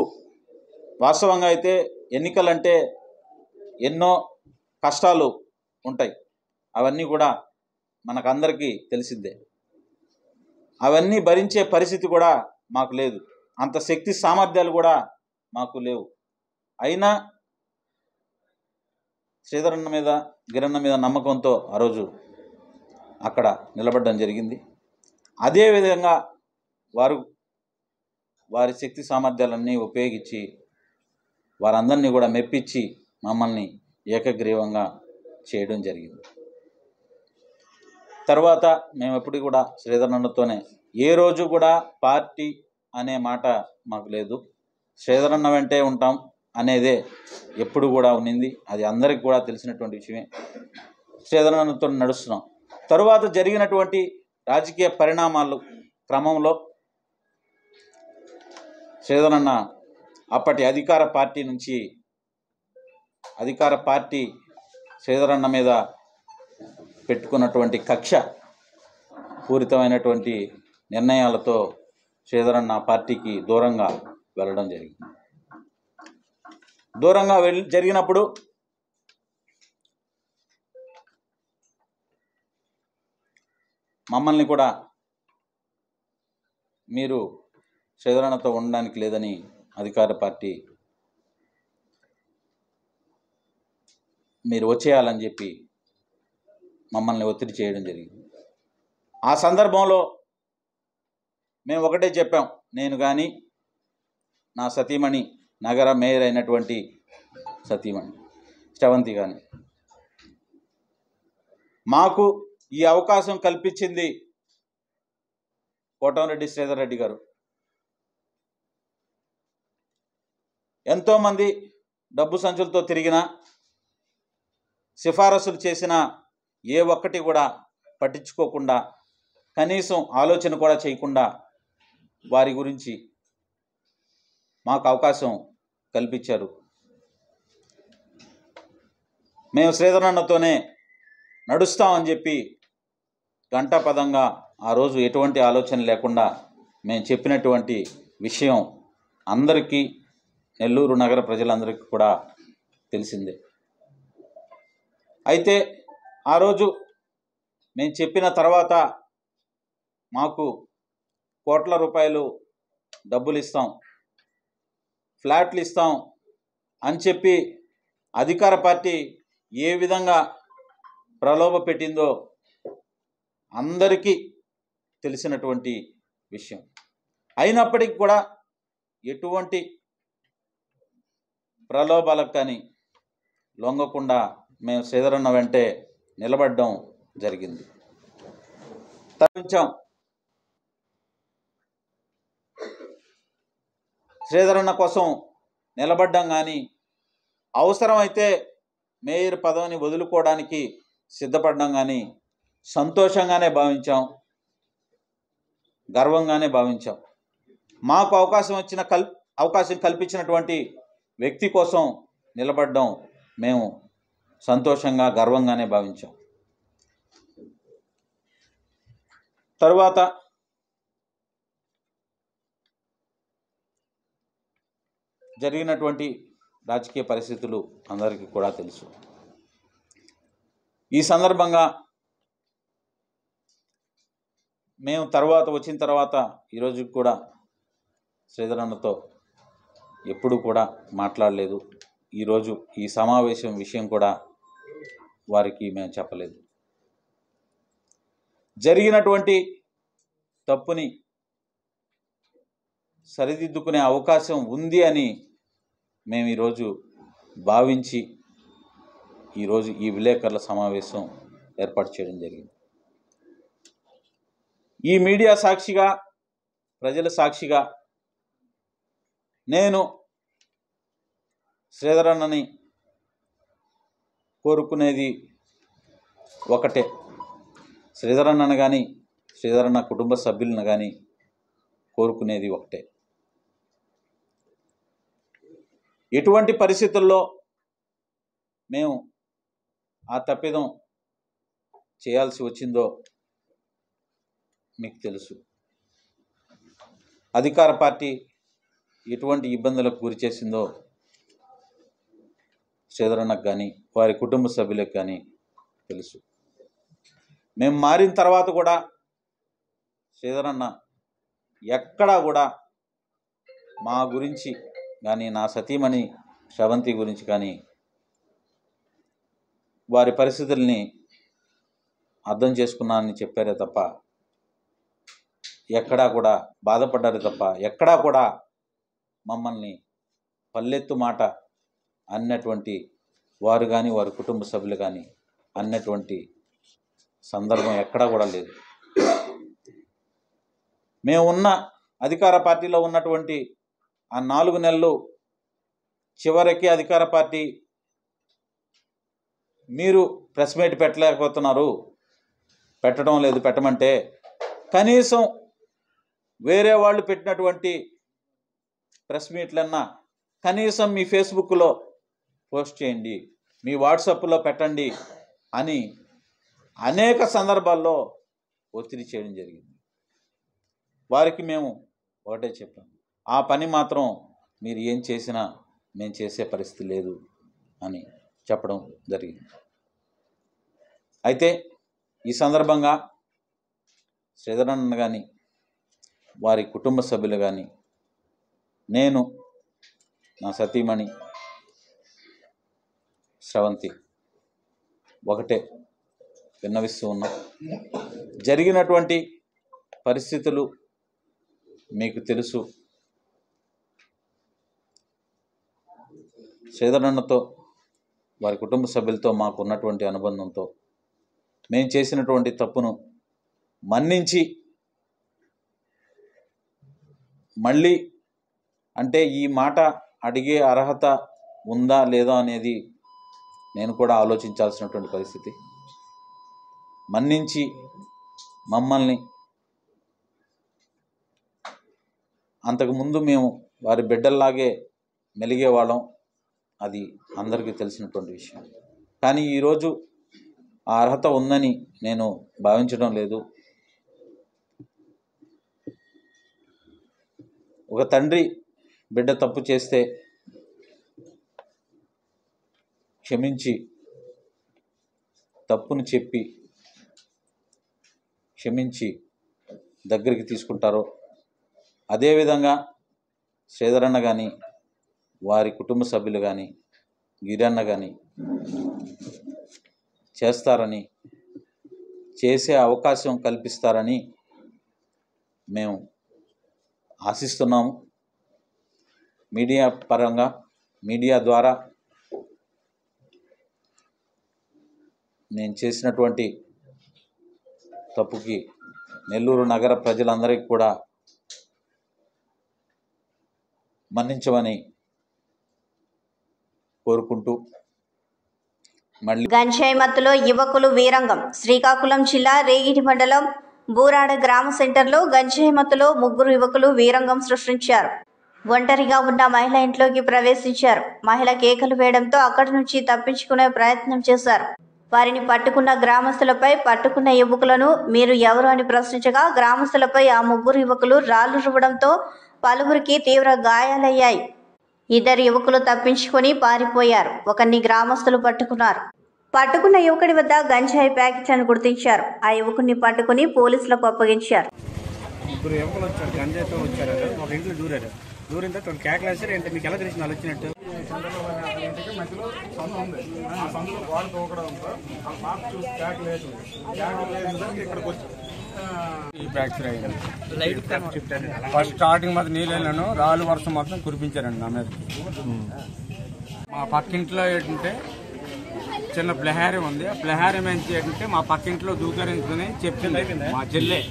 వాస్తవంగా అయితే ఎన్నికలంటే ఎన్నో కష్టాలు ఉంటాయి. అవన్నీ కూడా మనకందరికీ తెలిసిందే. అవన్నీ భరించే పరిస్థితి కూడా మాకు లేదు, అంత శక్తి సామర్థ్యాలు కూడా మాకు లేవు. అయినా శ్రీధరన్న మీద, గిరన్న మీద నమ్మకంతో ఆ రోజు అక్కడ నిలబడడం జరిగింది. అదేవిధంగా వారి శక్తి సామర్థ్యాలన్నీ ఉపయోగించి వారందరినీ కూడా మెప్పించి మమ్మల్ని ఏకగ్రీవంగా చేయడం జరిగింది. తర్వాత మేము ఎప్పుడు కూడా శ్రీధరన్నతోనే, ఏ రోజు కూడా పార్టీ అనే మాట మాకు లేదు, శ్రీధరన్న వెంటే ఉంటాం అనేదే ఎప్పుడు కూడా ఉన్నింది. అది అందరికీ కూడా తెలిసినటువంటి విషయమే. శ్రీధరన్నతో నడుస్తున్నాం. తరువాత జరిగినటువంటి రాజకీయ పరిణామాలు క్రమంలో శ్రీధరన్న అప్పటి అధికార పార్టీ శ్రీధరన్న మీద పెట్టుకున్నటువంటి కక్ష పూరితమైనటువంటి నిర్ణయాలతో శ్రీధరన్న పార్టీకి దూరంగా వెళ్ళడం జరిగింది. దూరంగా జరిగినప్పుడు మమ్మల్ని కూడా మీరు శ్రీధరన్నతో ఉండడానికి లేదని అధికార పార్టీ మీరు వచ్చేయాలని చెప్పి మమ్మల్ని ఒత్తిడి చేయడం జరిగింది. ఆ సందర్భంలో మేము ఒకటే చెప్పాం, నేను కానీ నా సతీమణి నగర మేయర్ అయినటువంటి సతీమణి శ్రవంతి కానీ, మాకు ఈ అవకాశం కల్పించింది కోటంరెడ్డి శ్రీధర్ రెడ్డి గారు. ఎంతోమంది డబ్బు సంచులతో తిరిగినా, సిఫారసులు చేసినా ఏ ఒక్కటి కూడా పట్టించుకోకుండా, కనీసం ఆలోచన కూడా చేయకుండా వారి గురించి మాకు అవకాశం కల్పించారు. మేము శ్రీధరన్నతోనే నడుస్తామని చెప్పి గంటాపదంగా ఆ రోజు ఎటువంటి ఆలోచన లేకుండా మేము చెప్పినటువంటి విషయం అందరికీ, నెల్లూరు నగర ప్రజలందరికీ కూడా తెలిసిందే. అయితే ఆ రోజు మేము చెప్పిన తర్వాత మాకు కోట్ల రూపాయలు డబ్బులు ఇస్తాం, ఫ్లాట్లు ఇస్తాం అని చెప్పి అధికార పార్టీ ఏ విధంగా ప్రలోభ పెట్టిందో అందరికీ తెలిసినటువంటి విషయం. అయినప్పటికీ కూడా ఎటువంటి ప్రలోభాలకు కానీ లొంగకుండా మేము శ్రీధరన్న వెంటే నిలబడడం జరిగింది. తప్పించాం. శ్రీధరన్న కోసం నిలబడ్డం కానీ, అవసరమైతే మేయర్ పదవిని వదులుకోవడానికి సిద్ధపడ్డం కానీ సంతోషంగానే భావించాం, గర్వంగానే భావించాం. మాకు అవకాశం కల్పించినటువంటి వ్యక్తి కోసం నిలబడడం మేము సంతోషంగా, గర్వంగానే భావించాం. తరువాత జరిగినటువంటి రాజకీయ పరిస్థితులు అందరికీ కూడా తెలుసు. ఈ సందర్భంగా మేము వచ్చిన తర్వాత ఈరోజు కూడా శ్రీధరన్నతో ఎప్పుడు కూడా మాట్లాడలేదు. ఈరోజు ఈ సమావేశం విషయం కూడా వారికి మేము చెప్పలేదు. జరిగినటువంటి తప్పుని సరిదిద్దుకునే అవకాశం ఉంది అని మేము ఈరోజు భావించి ఈరోజు ఈ విలేకరుల సమావేశం ఏర్పాటు చేయడం జరిగింది. ఈ మీడియా సాక్షిగా, ప్రజల సాక్షిగా నేను శ్రీధరన్నని కోరుకునేది ఒకటే, శ్రీధరన్నను కానీ శ్రీధరన్న కుటుంబ సభ్యులను కానీ కోరుకునేది ఒకటే. ఎటువంటి పరిస్థితుల్లో మేము ఆ తప్పిదం చేయాల్సి వచ్చిందో మీకు తెలుసు. అధికార పార్టీ ఎటువంటి ఇబ్బందులకు గురి చేసిందో శ్రీధరన్నకు కానీ వారి కుటుంబ సభ్యులకు కానీ తెలుసు. మేము మారిన తర్వాత కూడా శ్రీధరన్న ఎక్కడా కూడా మా గురించి కానీ, నా సతీమణి శ్రవంతి గురించి కానీ, వారి పరిస్థితుల్ని అర్థం చేసుకున్నానని చెప్పారే తప్ప, ఎక్కడా కూడా బాధపడ్డారు తప్ప, ఎక్కడా కూడా మమ్మల్ని పల్లెత్తు మాట అన్నటువంటి వారు కానీ, వారి కుటుంబ సభ్యులు కానీ అన్నటువంటి సందర్భం ఎక్కడా కూడా లేదు. మేము ఉన్న అధికార పార్టీలో ఉన్నటువంటి ఆ 4 నెలలు చివరికి అధికార పార్టీ మీరు ప్రెస్ మీట్ పెట్టలేకపోతున్నారు, పెట్టడం లేదు, పెట్టమంటే కనీసం వేరే వాళ్ళు పెట్టినటువంటి ప్రెస్ మీట్లన్నా కనీసం మీ ఫేస్బుక్లో పోస్ట్ చేయండి, మీ వాట్సాప్లో పెట్టండి అని అనేక సందర్భాల్లో ఒత్తిడి చేయడం జరిగింది. వారికి మేము ఒకటే చెప్పాం, ఆ పని మాత్రం మీరు ఏం చేసినా మేము చేసే పరిస్థితి లేదు అని చెప్పడం జరిగింది. అయితే ఈ సందర్భంగా శ్రీధరన్న కానీ వారి కుటుంబ సభ్యులు కానీ నేను నా సతీమణి స్రవంతి ఒకటే విన్నవిస్తూ ఉన్నాం. జరిగినటువంటి పరిస్థితులు మీకు తెలుసు. శ్రీధరన్నతో వారి కుటుంబ సభ్యులతో మాకు ఉన్నటువంటి అనుబంధంతో మేము చేసినటువంటి తప్పును మన్నించి మళ్ళీ అంటే ఈ మాట అడిగే అర్హత ఉందా లేదా అనేది నేను కూడా ఆలోచించాల్సినటువంటి పరిస్థితి. మన్నించి మమ్మల్ని అంతకుముందు మేము వారి బిడ్డల్లాగే మెలిగేవాళ్ళం, అది అందరికీ తెలిసినటువంటి విషయం. కానీ ఈరోజు ఆ అర్హత ఉందని నేను భావించడం లేదు. ఒక తండ్రి బిడ్డ తప్పు చేస్తే క్షమించి తప్పును చెప్పి క్షమించి దగ్గరికి తీసుకుంటారో అదేవిధంగా శ్రీధరన్న కానీ వారి కుటుంబ సభ్యులు కానీ గిరన్న కానీ చేస్తారని, చేసే అవకాశం కల్పిస్తారని మేము ఆశిస్తున్నాము. మీడియా పరంగా మీడియా ద్వారా నేను చేసినటువంటి తప్పుకి నెల్లూరు నగర ప్రజలందరికీ కూడా మన్నించమని కోరుకుంటూ మళ్ళీ గంజాయి మత్తులో యువకులు వీరంగం. శ్రీకాకుళం జిల్లా రేగిడి మండలం బూరాడ గ్రామ సెంటర్లో గంజాయి మత్తులో 3 యువకులు వీరంగం సృష్టించారు. ఒంటరిగా ఉన్న మహిళ ఇంట్లోకి ప్రవేశించారు. మహిళ కేకలు వేయడంతో అక్కడి నుంచి తప్పించుకునే ప్రయత్నం చేశారు. వారిని పట్టుకున్న గ్రామస్తులపై పట్టుకున్న యువకులను మీరు ఎవరు అని ప్రశ్నించగా గ్రామస్తులపై ఆ 3 యువకులు రాళ్లు రువ్వడంతో పలువురికి తీవ్ర గాయాలయ్యాయి. 2 యువకులు తప్పించుకొని పారిపోయారు. ఒకరిని గ్రామస్తులు పట్టుకున్నారు. పట్టుకున్న యువకుడి వద్ద గంజాయి ప్యాకెట్లను గుర్తించారు. ఆ యువకుడిని పట్టుకుని పోలీసులకు అప్పగించారు. 3 యువకులు వచ్చారు, గంజాయితో వచ్చారు. ఒక ఇంట్లో దూరారు. దూరిన తర్వాత కేకలేసారు. ఏంటంటే మీకు ఎలా తెలిసింది వాళ్ళు వచ్చినట్టు? మధ్యలో సందు ఉంది. ఆ సందులో వాళ్ళు తోకడంతో ఆ పాప చూసి కేకలు వేసింది. ఇక్కడికి వచ్చి ఈ ఫ్రాక్చర్ అయ్యింది. ఫస్ట్ స్టార్టింగ్ మాత్రం నీళ్ళను రాళ్ళు వర్షం మొత్తం కురిపించారండి నా మీద. మా పక్కింట్లో ఏంటంటే చిన్న ప్లహారీ ఉంది. ఆ ప్లహారీ మంచి ఏంటంటే మా పక్కింట్లో దూకరించుకుని చెప్తుంది మా చెల్లె.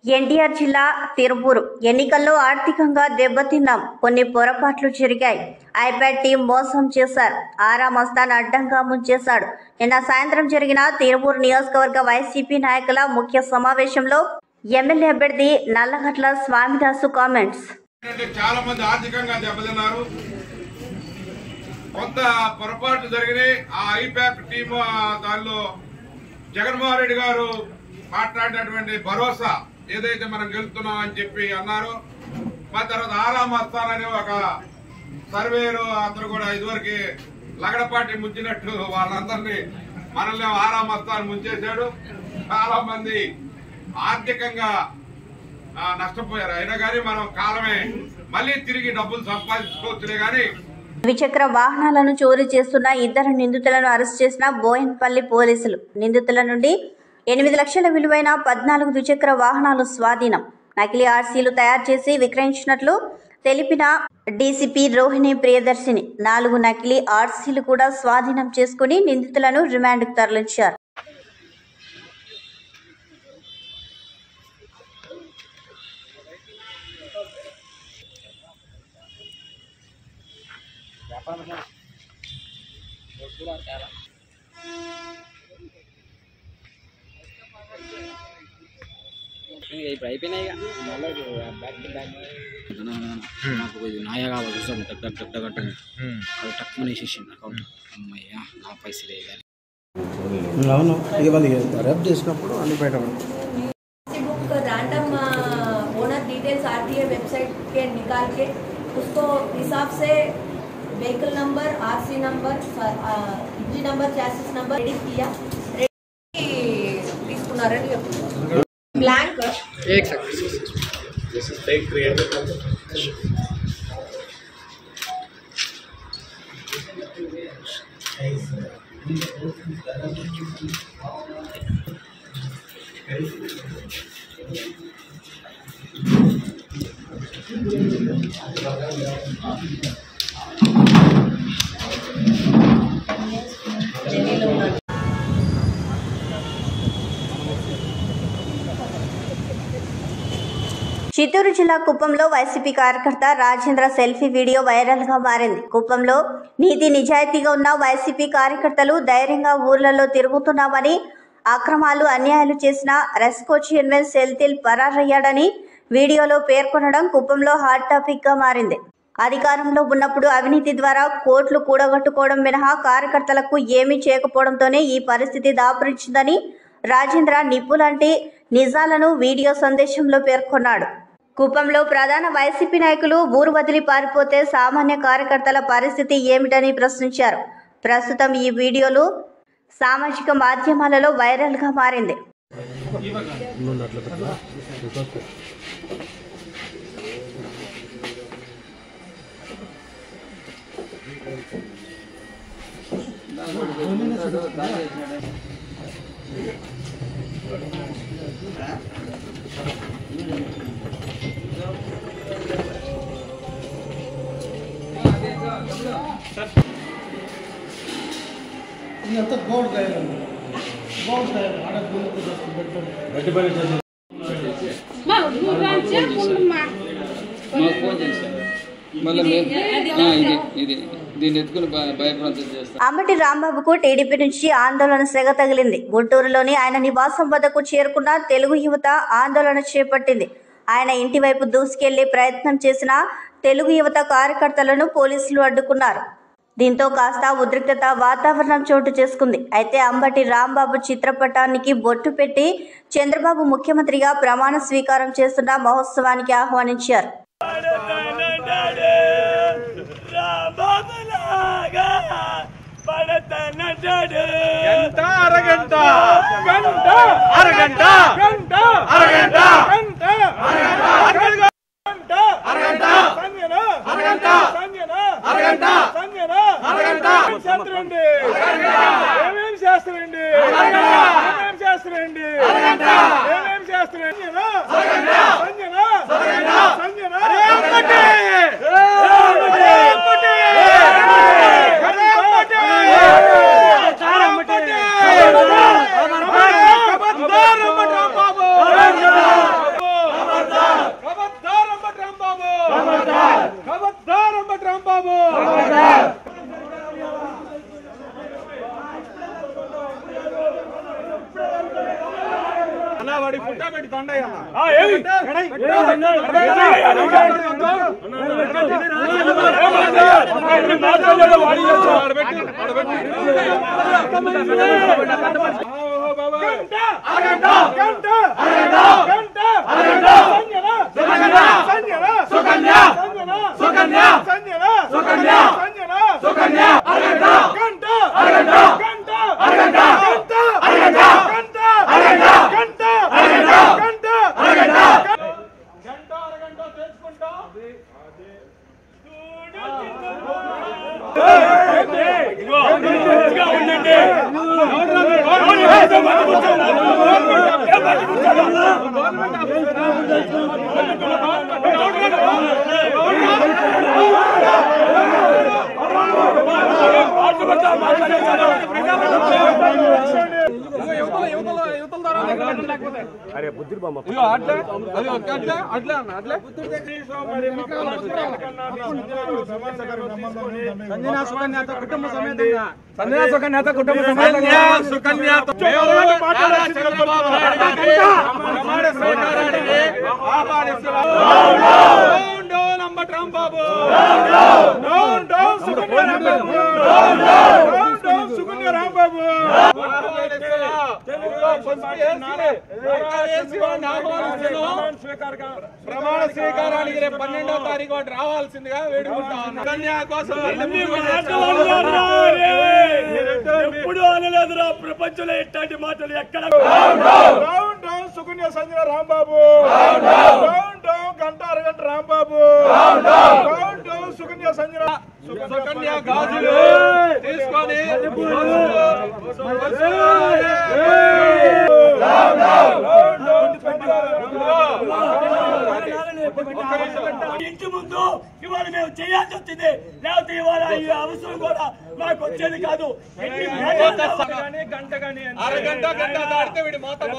ఎన్టీఆర్ జిల్లా తిరుపూరు ఎన్నికల్లో ఆర్థికంగా దెబ్బతిన్నాం, కొన్ని పొరపాట్లు జరిగాయి. ఐప్యాడ్ టీం మోసం చేశారు, ఆరా మస్తాన్ అడ్డంగా ముంచేశాడు. నిన్న సాయంత్రం జరిగిన తిరుపూరు నియోజకవర్గ వైసీపీ నాయకుల ముఖ్య సమావేశంలో ఎమ్మెల్యే అభ్యర్థి నల్లగట్ల స్వామిదాసు కామెంట్స్. చాలా మంది ఆర్థికంగా దెబ్బతిన్నారు, కొంత పొరపాట్లు జరిగినాయి. ఆ ఐప్యాక్ టీమ్ దానిలో జగన్మోహన్ రెడ్డి గారు మాట్లాడినటువంటి భరోసా ఏదైతే మనం గెలుస్తున్నాం అని చెప్పి అన్నారు. మా తర్వాత ఆరాం వస్తానని ఒక సర్వేలు అందరూ కూడా ఇదివరకు లగడపాటి ముంచినట్టు వాళ్ళందరినీ మనల్ని ఆరాం వస్తాను ముంచేశాడు. చాలా మంది ఆర్థికంగా నష్టపోయారు. అయినా కానీ మనం కాలమే మళ్ళీ తిరిగి డబ్బులు సంపాదించుకోవచ్చులే కానీ. ద్విచక్ర వాహనాలను చోరీ చేస్తున్న 2 నిందితులను అరెస్ట్ చేసిన బోయన్పల్లి పోలీసులు. నిందితుల నుండి 8 లక్షల విలువైన 14 ద్విచక్ర వాహనాలు స్వాధీనం. నకిలీ ఆర్సీలు తయారు చేసి విక్రయించినట్లు తెలిపిన డీసీపీ రోహిణి ప్రియదర్శిని 4 నకిలీ ఆర్సీలు కూడా స్వాధీనం చేసుకుని నిందితులను రిమాండ్కు తరలించారు. ఇప్పుడు అయిపోయినాయి బ్యాక్ టు బ్యాక్ నాకు నాయ కావాలి వస్తాం కట్టని అది తక్కువ వేసేసింది అకౌంట్. అమ్మయ్యా నా పైసలే కానీ అవును ఇవాళ రేపు చేసినప్పుడు అన్ని బయట book random owner details RTA website के निकाल के उसको हिसाब से vehicle number, RC number, engine number, chassis number ready किया. తీసుకున్నారని ब्लैंक एक second this is fake created Chittoor జిల్లా కుప్పంలో వైసీపీ కార్యకర్త రాజేంద్ర సెల్ఫీ వీడియో వైరల్ గా మారింది. కుప్పంలో నీతి నిజాయితీగా ఉన్న వైసీపీ కార్యకర్తలు ధైర్యంగా ఊర్లలో తిరుగుతున్నామని, అక్రమాలు అన్యాయాలు చేసిన రెస్కో చైర్మన్ సెల్తిల్ పరారయ్యాడని వీడియోలో పేర్కొనడం కుప్పంలో హాట్ టాపిక్ గా మారింది. అధికారంలో ఉన్నప్పుడు అవినీతి ద్వారా కోట్లు కూడగట్టుకోవడం మినహా కార్యకర్తలకు ఏమీ చేయకపోవడంతోనే ఈ పరిస్థితి దాపురించిందని రాజేంద్ర నిప్పులాంటి నిజాలను వీడియో సందేశంలో పేర్కొన్నాడు. కుప్పంలో ప్రధాన వైసీపీ నాయకులు ఊరు వదిలి పారిపోతే సామాన్య కార్యకర్తల పరిస్థితి ఏమిటని ప్రశ్నించారు. ప్రస్తుతం ఈ వీడియోలు సామాజిక మాధ్యమాలలో వైరల్ గా మారింది. అంబటి రాంబాబుకు టీడీపీ నుంచి ఆందోళన సెగ తగిలింది. గుంటూరులోని ఆయన నివాసం వద్దకు చేరుకున్న తెలుగు యువత ఆందోళన చేపట్టింది. ఆయన ఇంటి వైపు దూసుకెళ్లే ప్రయత్నం చేసిన తెలుగు యువత కార్యకర్తలను పోలీసులు అడ్డుకున్నారు. దీంతో కాస్త ఉద్రిక్తత వాతావరణం చోటు చేసుకుంది. అయితే అంబటి రాంబాబు చిత్రపటానికి బొట్టు పెట్టి చంద్రబాబు ముఖ్యమంత్రిగా ప్రమాణ స్వీకారం చేస్తున్న మహోత్సవానికి ఆహ్వానించారు. అరే బుద్ధి బొమ్మ కుటుంబ సమేతంగా ప్రమాణ స్వీకారానికి 12వ తారీఖు వాటి రావాల్సిందిగా వేడుకుంటాను. కన్యా కోసం ఎప్పుడు అనలేదురా ప్రపంచంలో ఇట్లాంటి మాటలు ఎక్కడ. సుకన్య సంజన రాంబాబు, గంట అరగంట రాంబాబు, సుకన్య సంజన సుకన్య గాజులు తీసుకొని ఇంటి ముందు ఇవాళ మేము చేయాల్సి వచ్చింది, లేకపోతే ఇవాళ ఈ అవసరం కూడా మాకు వచ్చేది కాదు. గంట కానీ అరగంట దాటితే వీడి మాటలు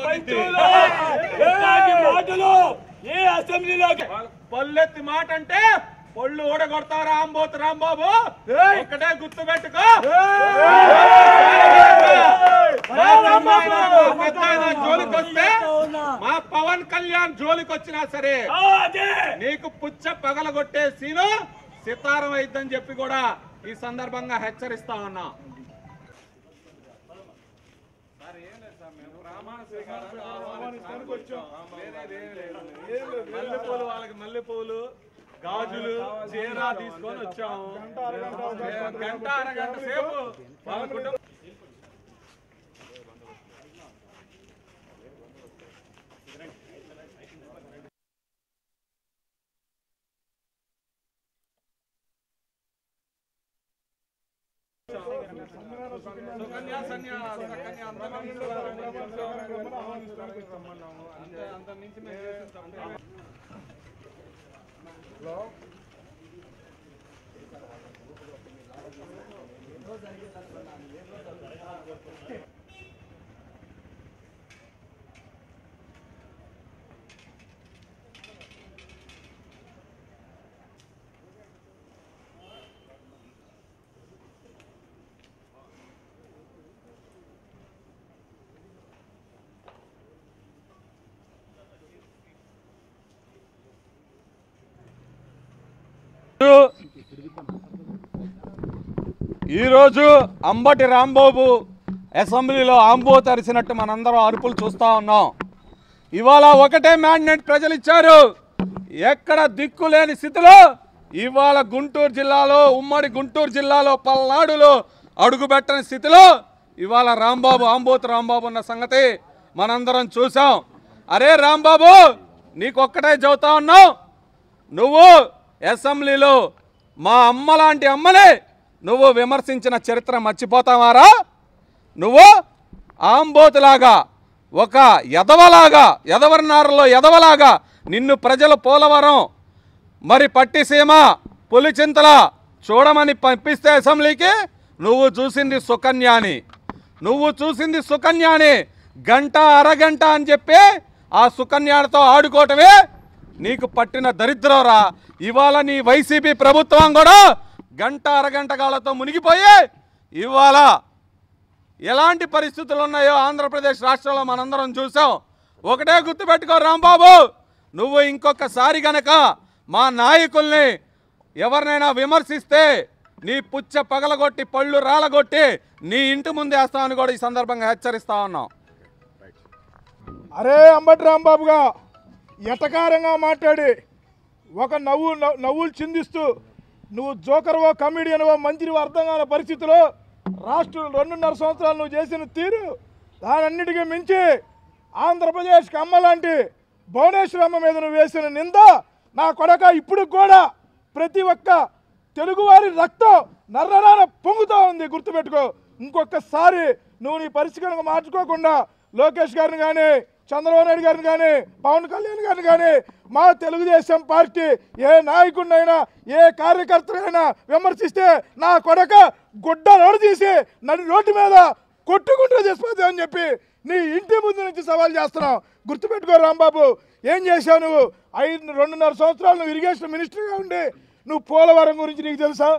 ఏ అసెంబ్లీలోకి పల్లెత్తి మాట అంటే పొళ్ళు ఊడగొడతారా రాంబోతు రాంబాబు, ఒక్కటే గుర్తు పెట్టుకో. జోలికొస్తే మా పవన్ కళ్యాణ్ జోలికొచ్చినా సరే నీకు పుచ్చ పగలగొట్టే సీను సితారం అయిద్దని చెప్పి కూడా ఈ సందర్భంగా హెచ్చరిస్తా ఉన్నా. మల్లెపూలు వాళ్ళకి మల్లెపూలు గాజులు చీర తీసుకొని వచ్చాము. గంట అరగంట సేపు వాళ్ళ కుటుంబం అంత నుంచి ఈరోజు అంబటి రాంబాబు అసెంబ్లీలో ఆంబో తరిసినట్టు మనందరం అరుపులు చూస్తూ ఉన్నాం. ఇవాళ ఒకటే మ్యాండేట్ ప్రజలు ఇచ్చారు. ఎక్కడ దిక్కులేని స్థితిలో ఇవాళ గుంటూరు జిల్లాలో, ఉమ్మడి గుంటూరు జిల్లాలో పల్నాడులో అడుగుపెట్టని స్థితిలో ఇవాళ రాంబాబు, ఆంబోతు రాంబాబు ఉన్న సంగతి మనందరం చూసాం. అరే రాంబాబు, నీకొక్కటే చెబుతా ఉన్నాం, నువ్వు అసెంబ్లీలో మా అమ్మ లాంటి అమ్మని నువ్వు విమర్శించిన చరిత్ర మర్చిపోతావారా? నువ్వు ఆంబోతులాగా, ఒక ఎదవలాగా, ఎదవర్నారులో ఎదవలాగా నిన్ను ప్రజలు పోలవరం, మరి పట్టిసీమ, పులిచింతల చూడమని పంపిస్తే అసెంబ్లీకి నువ్వు చూసింది సుకన్యాని, గంట అరగంట అని చెప్పి ఆ సుకన్యాలతో ఆడుకోవటమే నీకు పట్టిన దరిద్రంరా. ఇవాళ నీ వైసీపీ ప్రభుత్వం కూడా గంట అరగంట కాళ్ళతో మునిగిపోయి ఇవాళ ఎలాంటి పరిస్థితులు ఉన్నాయో ఆంధ్రప్రదేశ్ రాష్ట్రంలో మనందరం చూసాం. ఒకటే గుర్తుపెట్టుకో రాంబాబు, నువ్వు ఇంకొకసారి గనక మా నాయకుల్ని ఎవరినైనా విమర్శిస్తే నీ పుచ్చ పగలగొట్టి పళ్ళు రాలగొట్టి నీ ఇంటి ముందు వేస్తామని కూడా ఈ సందర్భంగా హెచ్చరిస్తా ఉన్నాం. అరే అంబటి రాంబాబుగా ఎటకారంగా మాట్లాడి ఒక నవ్వులు చిందిస్తూ నువ్వు జోకర్వో కమిడియన్వో మంత్రివో అర్థం కాని పరిస్థితిలో రాష్ట్రం 2.5 సంవత్సరాలు నువ్వు చేసిన తీరు, దానన్నిటికీ మించి ఆంధ్రప్రదేశ్కి అమ్మ లాంటి భువనేశ్వరమ్మ మీద నువ్వు వేసిన నింద నా కొడక ఇప్పుడు కూడా ప్రతి ఒక్క తెలుగువారి రక్తం నర్రనాన పొంగుతూ ఉంది. గుర్తుపెట్టుకో. ఇంకొకసారి నువ్వు నీ పరిస్థితులను మార్చుకోకుండా లోకేష్ గారిని కానీ, చంద్రబాబు నాయుడు గారిని కానీ, పవన్ కళ్యాణ్ గారిని కానీ, మా తెలుగుదేశం పార్టీ ఏ నాయకుడినైనా ఏ కార్యకర్తనైనా విమర్శిస్తే నా కొడక గుడ్డ రోడ్డు తీసి నన్ను రోడ్డు మీద కొట్టుకుంటూ చేసిపోతావు అని చెప్పి నీ ఇంటి ముందు నుంచి సవాల్ చేస్తున్నావు. గుర్తుపెట్టుకో రాంబాబు, ఏం చేశావు నువ్వు? 2.5 సంవత్సరాలు నువ్వు ఇరిగేషన్ మినిస్టర్గా ఉండి నువ్వు పోలవరం గురించి నీకు తెలుసా?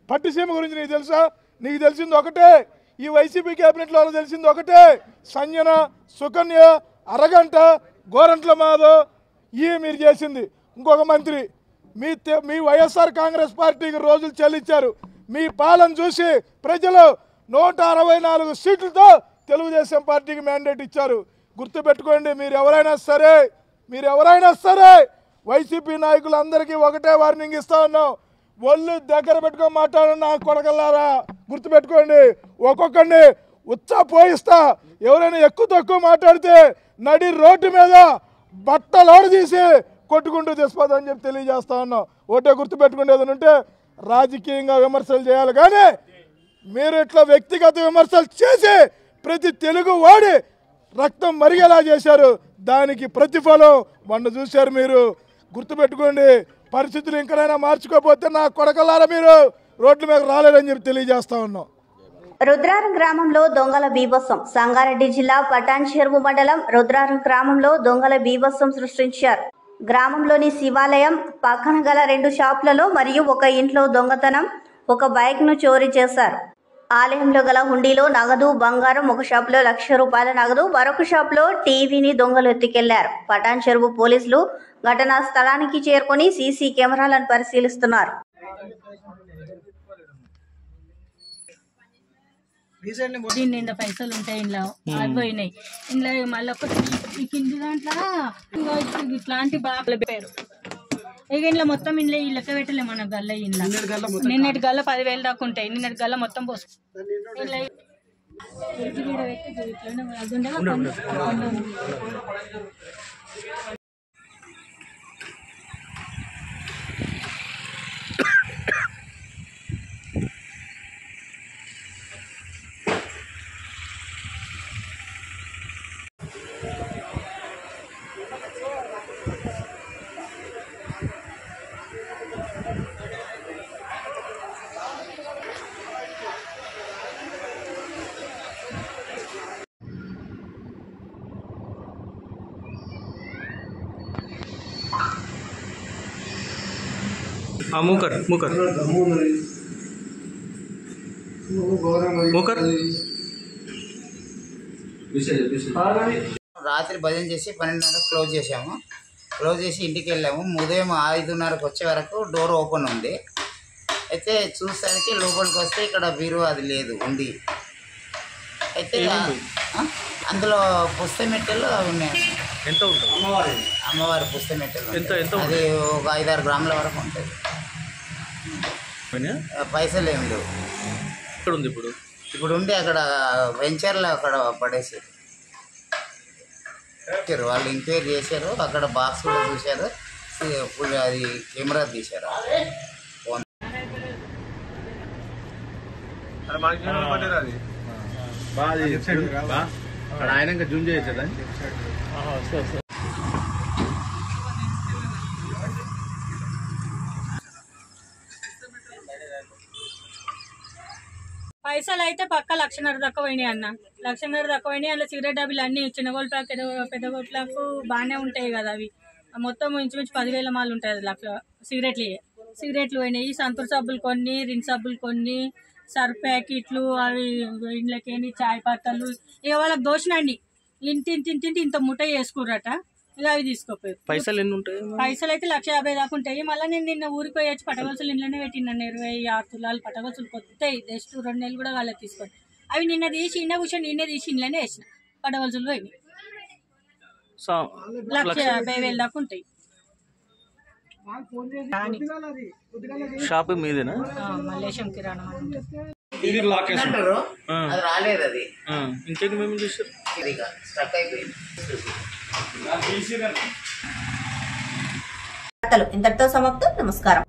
పట్టిసీమ గురించి నీకు తెలుసా? నీకు తెలిసింది ఒకటే, ఈ వైసీపీ క్యాబినెట్లో తెలిసింది ఒకటే, సంజన, సుకన్య, అరగంట, గోరంట్ల మాధవ్, ఇవి మీరు చేసింది. ఇంకొక మంత్రి మీ వైఎస్ఆర్ కాంగ్రెస్ పార్టీకి రోజులు చెల్లించారు. మీ పాలన చూసి ప్రజలు 164 సీట్లతో తెలుగుదేశం పార్టీకి మ్యాండేట్ ఇచ్చారు. గుర్తుపెట్టుకోండి, మీరు ఎవరైనా సరే వైసీపీ నాయకులందరికీ ఒకటే వార్నింగ్ ఇస్తా ఉన్నాం. ఒళ్ళు దగ్గర పెట్టుకొని మాట్లాడండి నా కొడకల్లారా. గుర్తుపెట్టుకోండి, ఒక్కొక్కడిని పోయిస్తా. ఎవరైనా ఎక్కువ తక్కువ మాట్లాడితే నడి రోడ్డు మీద బట్టలోడు తీసి కొట్టుకుంటూ తెచ్చిపోతామని చెప్పి తెలియజేస్తా ఉన్నాం. ఒకటే గుర్తుపెట్టుకోండి, ఏదైనా ఉంటే రాజకీయంగా విమర్శలు చేయాలి, కానీ మీరు ఇట్లా వ్యక్తిగత విమర్శలు చేసి ప్రతి తెలుగు వాడి రక్తం మరిగేలా చేశారు. దానికి ప్రతిఫలం మొన్న చూశారు మీరు. గుర్తుపెట్టుకోండి, పరిస్థితులు ఇంకనైనా మార్చుకోకపోతే నా కొడకలారా మీరు రోడ్ల మీద రాలేదని చెప్పి తెలియజేస్తా ఉన్నాం. రుద్రారం గ్రామంలో దొంగల బీభత్సం. సంగారెడ్డి జిల్లా పటాన్ చెరువు మండలం రుద్రారం గ్రామంలో దొంగల బీభత్సం సృష్టించారు. గ్రామంలోని శివాలయం పక్కన గల 2 షాపులలో మరియు ఒక ఇంట్లో దొంగతనం, ఒక బైక్ను చోరీ చేశారు. ఆలయంలో గల హుండీలో నగదు, బంగారం, ఒక షాపులో ₹1,00,000 నగదు, మరొక షాపులో టీవీని దొంగలు ఎత్తుకెళ్లారు. పటాన్ చెరువు పోలీసులు ఘటనా స్థలానికి చేరుకుని సీసీ కెమెరాలను పరిశీలిస్తున్నారు. దీని నిండా పైసలు ఉంటాయి, ఇంట్లో అవి పోయినాయి. ఇంట్లో మళ్ళీ ఈ కింది దాంట్లో ఇట్లాంటి బాగా పేరు ఇక ఇంట్లో మొత్తం ఇంట్లో ఈ లెక్క పెట్టలే మన గల్ల. ఇంట్లో నిన్నటి గల్ల 10,000 దాకా ఉంటాయి. నిన్నటి గల్ల మొత్తం పోసు मुकर मुकर मुकर రాత్రి భజన చేసి 12:30 క్లోజ్ చేసాము. క్లోజ్ చేసి ఇంటికి వెళ్ళాము. ఉదయం 5:30కు వచ్చే వరకు డోర్ ఓపెన్ ఉంది. అయితే చూసానికి లోపలికి వస్తే ఇక్కడ బీరువా అది లేదు, ఉంది. అయితే అందులో పుస్తమెట్టెలు ఉన్నాయి. ఎంత ఉంటుంది? అమ్మవారి పుస్తమెట్టెలు ఎంత అది ఒక 5-6 గ్రాముల వరకు ఉంటుంది. పైసలు ఏమి లేవు. ఇక్కడ ఉంది ఇప్పుడు ఉండి అక్కడ వెంచర్లో అక్కడ పడేసారు. వాళ్ళు ఎంక్వైరీ చేశారు, అక్కడ బాక్స్ కూడా చూశారు, ఫుల్ అది కెమెరా తీశారు. ఆయన జూమ్ చేయొచ్చా? పైసలు అయితే పక్క 1,00,000 దాకా పోయినాయి అన్న. 1,00,000 దాకా పోయినాయి. అందులో సిగరెట్ డబ్బులు అన్ని చిన్న గోల్పాకు పెద్ద గోల్పాకు బాగానే ఉంటాయి కదా. అవి మొత్తం ఇంచుమించు 10,000 మాలు ఉంటాయి. అది సిగరెట్లు పోయినాయి. సంతూర్ సబ్బులు కొన్ని, రిన్ సబ్బులు కొన్ని, సర్ఫ్ ప్యాకెట్లు, అవి ఇంట్లోకి చాయ్ పత్తలు, ఇక వాళ్ళకి దోషినండి. ఇంత ముఠ వేసుకుర్రట. ఇక అవి తీసుకోపోయారు. పైసలు ఎన్ని ఉంటాయి? పైసలు అయితే 1,50,000 దాకా ఉంటాయి. మళ్ళీ నేను నిన్న ఊరికి పోయి వచ్చి పటగొలుసులు ఇంట్లోనే పెట్టినాను. 26 తులాలు పటగొలుసులు కొత్తాయి. జస్ట్ 2 నెలలు కూడా వాళ్ళకి తీసుకొని అవి నిన్న తీసి కూర్చొని తీసి ఇంట్లోనే వేసిన పటగొలుసులు పోయినాయి. 1,50,000 దాకా ఉంటాయి. షాప్ మీదేనా? మల్లేశం కిరాణా ఇది లాక్ అంటారు. అది రాలేదు. అది ఇంకేం మేము చూసారు స్ట్రక్ అయిపోయింది. ఇంతటితో సమాప్తం. నమస్కారం.